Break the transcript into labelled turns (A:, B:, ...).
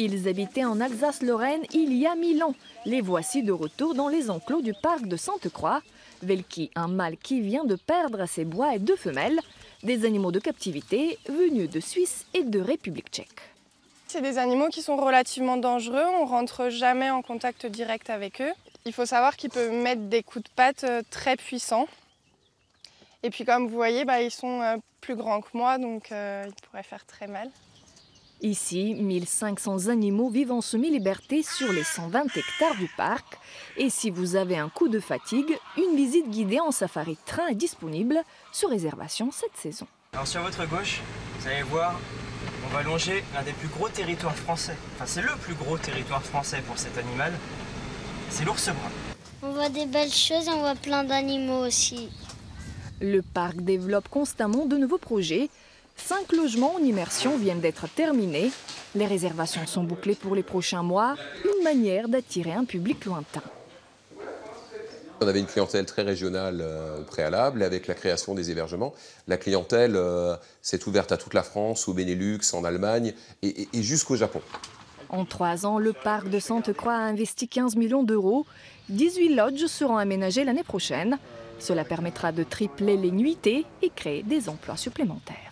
A: Ils habitaient en Alsace-Lorraine il y a 1000 ans. Les voici de retour dans les enclos du parc de Sainte-Croix. Velki, un mâle qui vient de perdre ses bois, et 2 femelles. Des animaux de captivité venus de Suisse et de République tchèque.
B: C'est des animaux qui sont relativement dangereux, on ne rentre jamais en contact direct avec eux. Il faut savoir qu'ils peuvent mettre des coups de patte très puissants. Et puis comme vous voyez, ils sont plus grands que moi, donc ils pourraient faire très mal.
A: Ici, 1500 animaux vivent en semi-liberté sur les 120 hectares du parc. Et si vous avez un coup de fatigue, une visite guidée en safari train est disponible sur réservation cette saison.
C: Alors sur votre gauche, vous allez voir, on va longer l'un des plus gros territoires français. Enfin, c'est le plus gros territoire français pour cet animal. C'est l'ours brun.
D: On voit des belles choses et on voit plein d'animaux aussi.
A: Le parc développe constamment de nouveaux projets. 5 logements en immersion viennent d'être terminés. Les réservations sont bouclées pour les prochains mois, une manière d'attirer un public lointain.
E: On avait une clientèle très régionale au préalable. Avec la création des hébergements, la clientèle s'est ouverte à toute la France, au Benelux, en Allemagne et jusqu'au Japon.
A: En 3 ans, le parc de Sainte-Croix a investi 15 millions d'euros. 18 lodges seront aménagés l'année prochaine. Cela permettra de tripler les nuitées et créer des emplois supplémentaires.